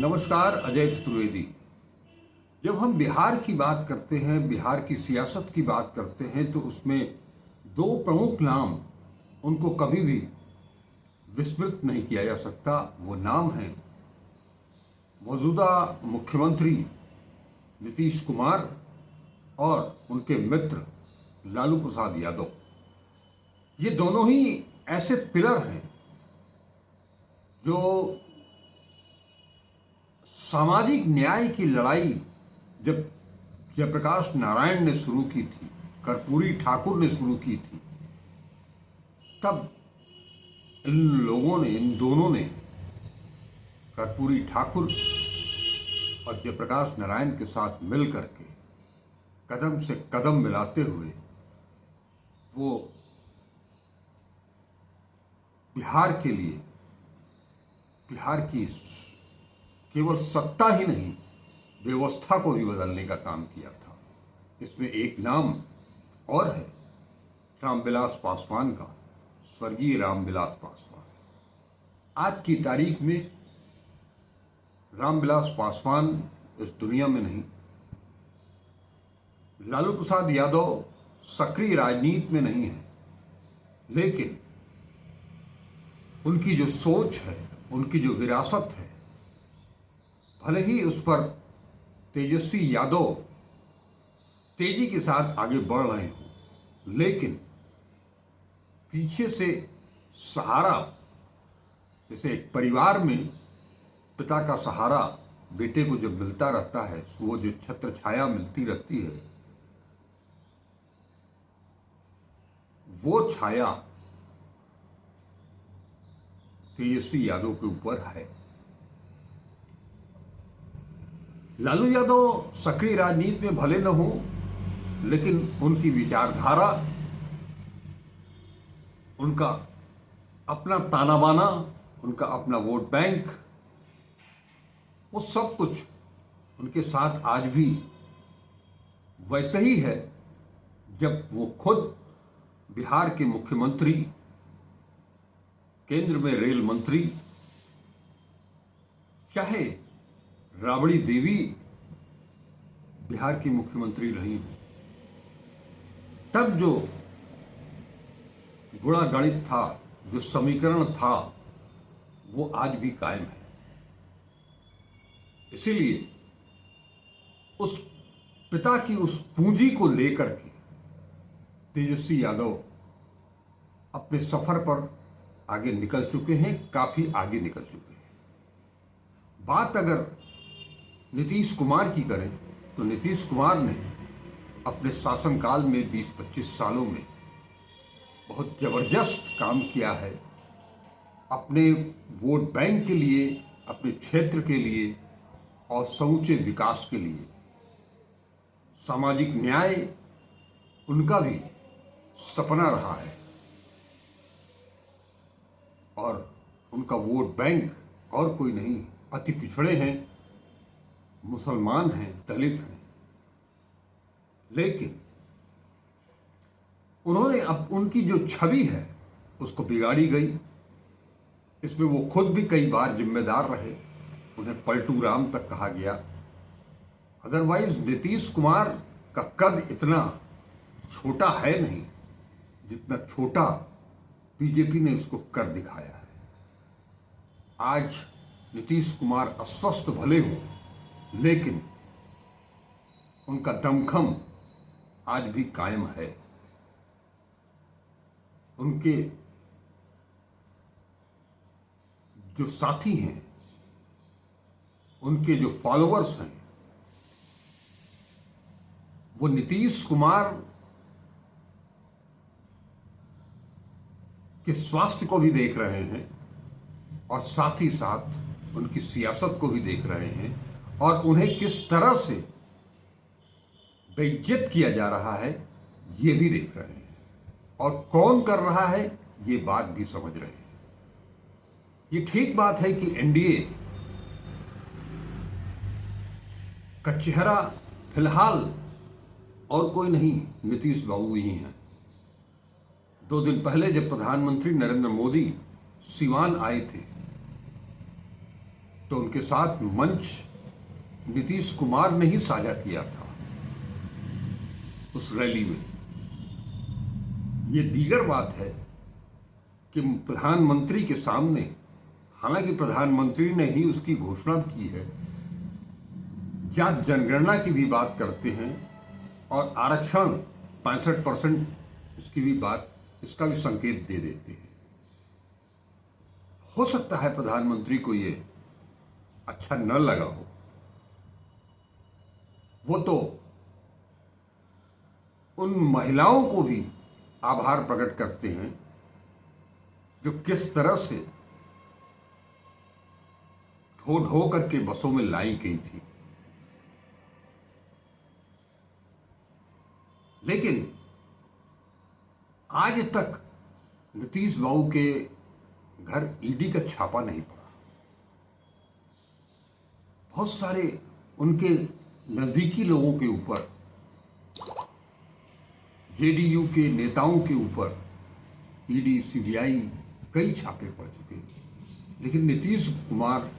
नमस्कार, अजय चतुर्वेदी। जब हम बिहार की बात करते हैं, बिहार की सियासत की बात करते हैं, तो उसमें दो प्रमुख नाम उनको कभी भी विस्मृत नहीं किया जा सकता। वो नाम है मौजूदा मुख्यमंत्री नीतीश कुमार और उनके मित्र लालू प्रसाद यादव। ये दोनों ही ऐसे पिलर हैं जो सामाजिक न्याय की लड़ाई जब जयप्रकाश नारायण ने शुरू की थी, कर्पूरी ठाकुर ने शुरू की थी, तब इन दोनों ने कर्पूरी ठाकुर और जयप्रकाश नारायण के साथ मिल करके कदम से कदम मिलाते हुए वो बिहार के लिए, बिहार की केवल सत्ता ही नहीं, व्यवस्था को भी बदलने का काम किया था। इसमें एक नाम और है रामविलास पासवान का, स्वर्गीय रामविलास पासवान। आज की तारीख में रामविलास पासवान इस दुनिया में नहीं, लालू प्रसाद यादव सक्रिय राजनीति में नहीं है, लेकिन उनकी जो सोच है, उनकी जो विरासत है, भले ही उस पर तेजस्वी यादव तेजी के साथ आगे बढ़ रहे हों, लेकिन पीछे से सहारा, जैसे एक परिवार में पिता का सहारा बेटे को जब मिलता रहता है, वो जो छत्र छाया मिलती रहती है, वो छाया तेजस्वी यादव के ऊपर है। लालू यादव सक्रिय राजनीति में भले न हो, लेकिन उनकी विचारधारा, उनका अपना ताना बाना, उनका अपना वोट बैंक, वो सब कुछ उनके साथ आज भी वैसे ही है जब वो खुद बिहार के मुख्यमंत्री, केंद्र में रेल मंत्री, चाहे राबड़ी देवी बिहार की मुख्यमंत्री रही, तब जो गुणागणित था, जो समीकरण था, वो आज भी कायम है। इसीलिए उस पिता की उस पूंजी को लेकर के तेजस्वी यादव अपने सफर पर आगे निकल चुके हैं, काफी आगे निकल चुके हैं। बात अगर नीतीश कुमार की करें तो नीतीश कुमार ने अपने शासनकाल में 20-25 सालों में बहुत जबरदस्त काम किया है, अपने वोट बैंक के लिए, अपने क्षेत्र के लिए और समूचे विकास के लिए। सामाजिक न्याय उनका भी सपना रहा है और उनका वोट बैंक और कोई नहीं, अति पिछड़े हैं, मुसलमान हैं, दलित हैं, लेकिन उन्होंने अब उनकी जो छवि है उसको बिगाड़ी गई। इसमें वो खुद भी कई बार जिम्मेदार रहे, उन्हें पलटू राम तक कहा गया। अदरवाइज नीतीश कुमार का कद इतना छोटा है नहीं जितना छोटा बीजेपी ने उसको कर दिखाया है। आज नीतीश कुमार अस्वस्थ भले हो, लेकिन उनका दमखम आज भी कायम है। उनके जो साथी हैं, उनके जो फॉलोअर्स हैं, वो नीतीश कुमार के स्वास्थ्य को भी देख रहे हैं और साथ ही साथ उनकी सियासत को भी देख रहे हैं और उन्हें किस तरह से बेइज्जत किया जा रहा है ये भी देख रहे हैं, और कौन कर रहा है ये बात भी समझ रहे हैं। ये ठीक बात है कि एनडीए का चेहरा फिलहाल और कोई नहीं, नीतीश बाबू ही हैं। 2 दिन पहले जब प्रधानमंत्री नरेंद्र मोदी सिवान आए थे, तो उनके साथ मंच नीतीश कुमार ने ही साझा किया था उस रैली में। ये दीगर बात है कि प्रधानमंत्री के सामने, हालांकि प्रधानमंत्री ने ही उसकी घोषणा की है, क्या जनगणना की भी बात करते हैं और आरक्षण 65% इसकी भी बात, इसका भी संकेत दे देते हैं। हो सकता है प्रधानमंत्री को ये अच्छा न लगा हो, वो तो उन महिलाओं को भी आभार प्रकट करते हैं जो किस तरह से ढो ढो करके बसों में लाई गई थी। लेकिन आज तक नीतीश बाबू के घर ईडी का छापा नहीं पड़ा। बहुत सारे उनके नजदीकी लोगों के ऊपर, जेडीयू के नेताओं के ऊपर ईडी, सीबीआई कई छापे पड़ चुके हैं, लेकिन नीतीश कुमार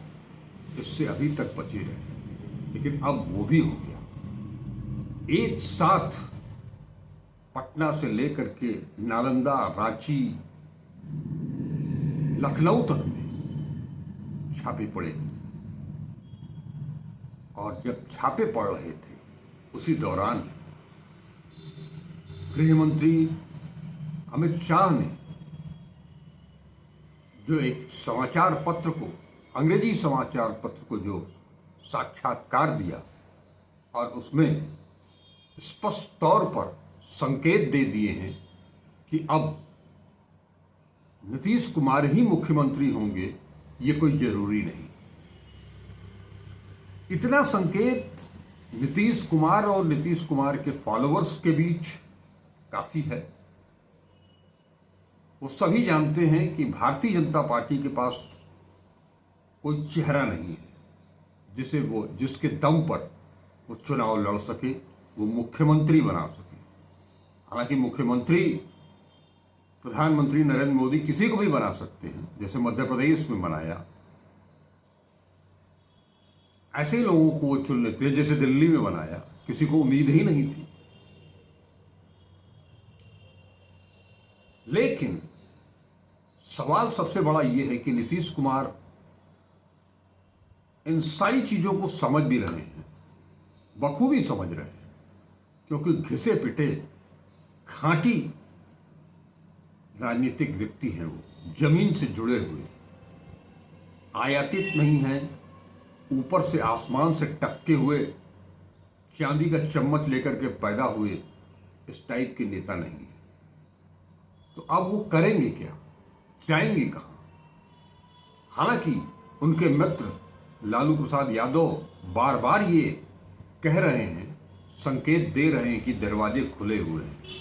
इससे अभी तक बचे रहे। लेकिन अब वो भी हो गया। एक साथ पटना से लेकर के नालंदा, रांची, लखनऊ तक में छापे पड़े। और जब छापे पड़ रहे थे उसी दौरान गृह मंत्री अमित शाह ने जो एक समाचार पत्र को, अंग्रेजी समाचार पत्र को जो साक्षात्कार दिया और उसमें स्पष्ट तौर पर संकेत दे दिए हैं कि अब नीतीश कुमार ही मुख्यमंत्री होंगे, ये कोई जरूरी नहीं। इतना संकेत नीतीश कुमार और नीतीश कुमार के फॉलोअर्स के बीच काफी है। वो सभी जानते हैं कि भारतीय जनता पार्टी के पास कोई चेहरा नहीं है जिसके दम पर वो चुनाव लड़ सके, वो मुख्यमंत्री बना सके। हालांकि मुख्यमंत्री प्रधानमंत्री नरेंद्र मोदी किसी को भी बना सकते हैं, जैसे मध्य प्रदेश में बनाया, ऐसे ही लोगों को वो चुन लेते हैं, जैसे दिल्ली में बनाया। किसी को उम्मीद ही नहीं थी। लेकिन सवाल सबसे बड़ा यह है कि नीतीश कुमार इन सारी चीजों को समझ भी रहे हैं, बखूबी समझ रहे हैं, क्योंकि घिसे पिटे खांटी राजनीतिक व्यक्ति हैं। वो जमीन से जुड़े हुए, आयातित नहीं है, ऊपर से आसमान से टपके हुए चांदी का चम्मच लेकर के पैदा हुए इस टाइप के नेता नहीं है। तो अब वो करेंगे क्या, जाएंगे कहां? हालांकि उनके मित्र लालू प्रसाद यादव बार बार ये कह रहे हैं, संकेत दे रहे हैं कि दरवाजे खुले हुए हैं।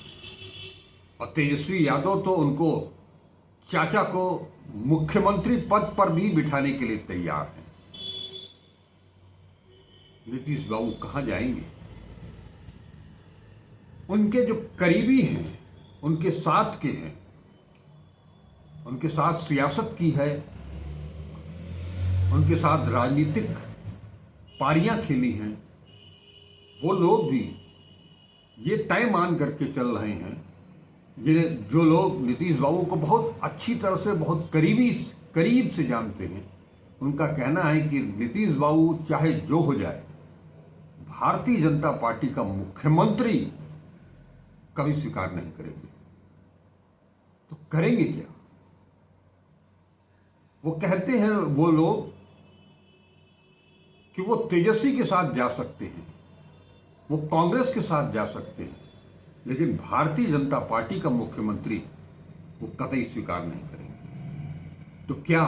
और तेजस्वी यादव तो उनको, चाचा को, मुख्यमंत्री पद पर भी बिठाने के लिए तैयार हैं। नीतीश बाबू कहां जाएंगे? उनके जो करीबी हैं, उनके साथ के हैं, उनके साथ सियासत की है, उनके साथ राजनीतिक पारियां खेली हैं, वो लोग भी ये तय मान करके चल रहे हैं, जो लोग नीतीश बाबू को बहुत अच्छी तरह से, बहुत करीब से जानते हैं। उनका कहना है कि नीतीश बाबू चाहे जो हो जाए, भारतीय जनता पार्टी का मुख्यमंत्री कभी स्वीकार नहीं करेंगे। तो करेंगे क्या? वो कहते हैं वो लोग कि वो तेजस्वी के साथ जा सकते हैं, वो कांग्रेस के साथ जा सकते हैं, लेकिन भारतीय जनता पार्टी का मुख्यमंत्री वो कतई स्वीकार नहीं करेंगे। तो क्या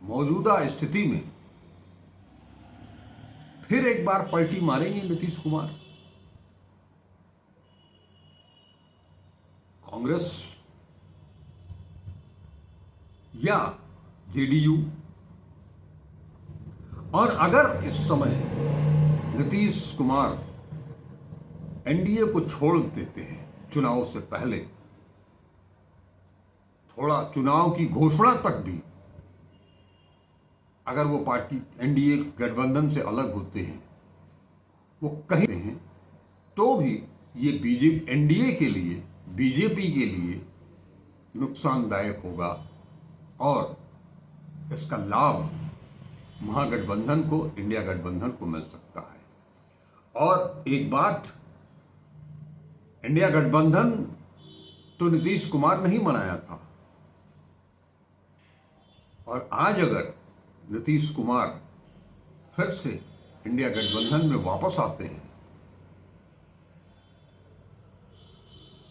मौजूदा स्थिति में फिर एक बार पलटी मारेंगे नीतीश कुमार? कांग्रेस या जेडीयू? और अगर इस समय नीतीश कुमार एनडीए को छोड़ देते हैं चुनाव से पहले, थोड़ा चुनाव की घोषणा तक भी अगर वो पार्टी एनडीए गठबंधन से अलग होते हैं, वो कहीं हैं, तो भी ये बीजेपी एनडीए के लिए, बीजेपी के लिए नुकसानदायक होगा और इसका लाभ महागठबंधन को, इंडिया गठबंधन को मिल सकता है। और एक बात, इंडिया गठबंधन तो नीतीश कुमार नहीं बनाया था, और आज अगर नीतीश कुमार फिर से इंडिया गठबंधन में वापस आते हैं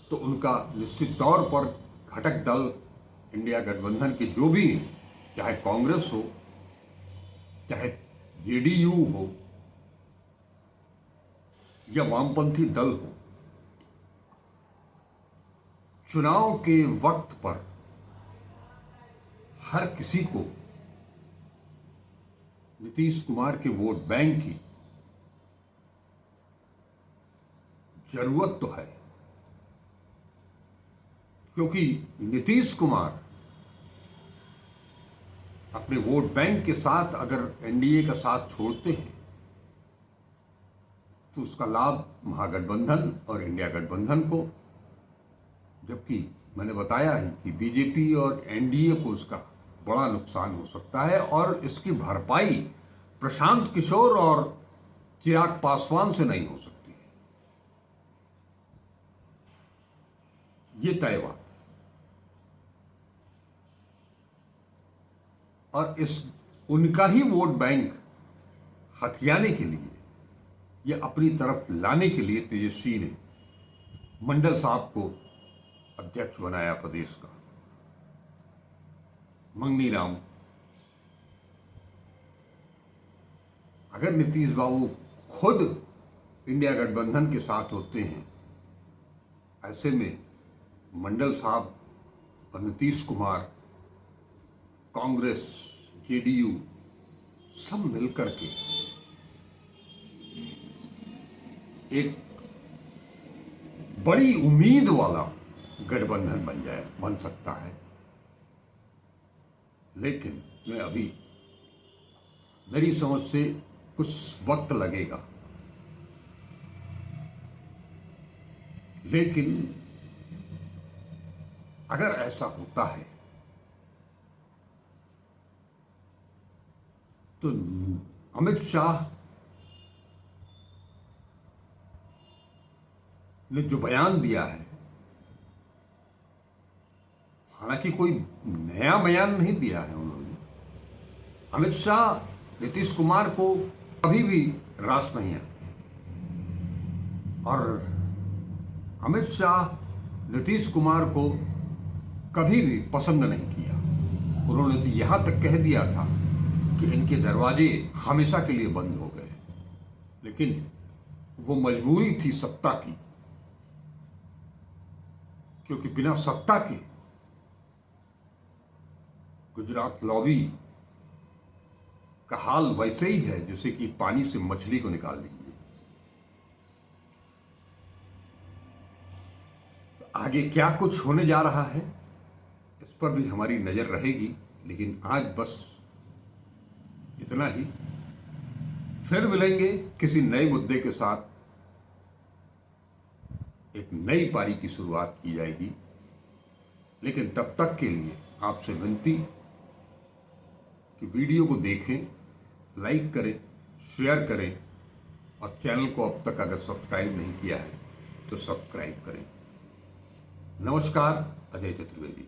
तो उनका निश्चित तौर पर घटक दल इंडिया गठबंधन के जो भी हैं, चाहे कांग्रेस हो, चाहे जेडीयू हो या वामपंथी दल हो, चुनाव के वक्त पर हर किसी को नीतीश कुमार के वोट बैंक की जरूरत तो है, क्योंकि नीतीश कुमार अपने वोट बैंक के साथ अगर एनडीए का साथ छोड़ते हैं तो उसका लाभ महागठबंधन और इंडिया गठबंधन को, जबकि मैंने बताया ही कि बीजेपी और एनडीए को उसका बड़ा नुकसान हो सकता है, और इसकी भरपाई प्रशांत किशोर और चिराग पासवान से नहीं हो सकती है, ये तय बात है। और इस उनका ही वोट बैंक हथियाने के लिए या अपनी तरफ लाने के लिए तेजस्वी ने मंडल साहब को अध्यक्ष बनाया प्रदेश का। मंगनी राम, अगर नीतीश बाबू खुद इंडिया गठबंधन के साथ होते हैं, ऐसे में मंडल साहब और नीतीश कुमार, कांग्रेस, जेडीयू सब मिलकर के एक बड़ी उम्मीद वाला गठबंधन बन सकता है। लेकिन मैं अभी, मेरी समझ से कुछ वक्त लगेगा, लेकिन अगर ऐसा होता है तो अमित शाह ने जो बयान दिया है, हालांकि कोई नया बयान नहीं दिया है उन्होंने, अमित शाह नीतीश कुमार को कभी भी रास नहीं आते, और अमित शाह नीतीश कुमार को कभी भी पसंद नहीं किया। उन्होंने तो यहां तक कह दिया था कि इनके दरवाजे हमेशा के लिए बंद हो गए, लेकिन वो मजबूरी थी सत्ता की, क्योंकि बिना सत्ता के गुजरात लॉबी का हाल वैसे ही है जैसे कि पानी से मछली को निकाल दीजिए। आगे क्या कुछ होने जा रहा है इस पर भी हमारी नजर रहेगी, लेकिन आज बस इतना ही। फिर मिलेंगे किसी नए मुद्दे के साथ, एक नई पारी की शुरुआत की जाएगी, लेकिन तब तक के लिए आपसे विनती कि वीडियो को देखें, लाइक करें, शेयर करें, और चैनल को अब तक अगर सब्सक्राइब नहीं किया है तो सब्सक्राइब करें। नमस्कार, अजय चतुर्वेदी।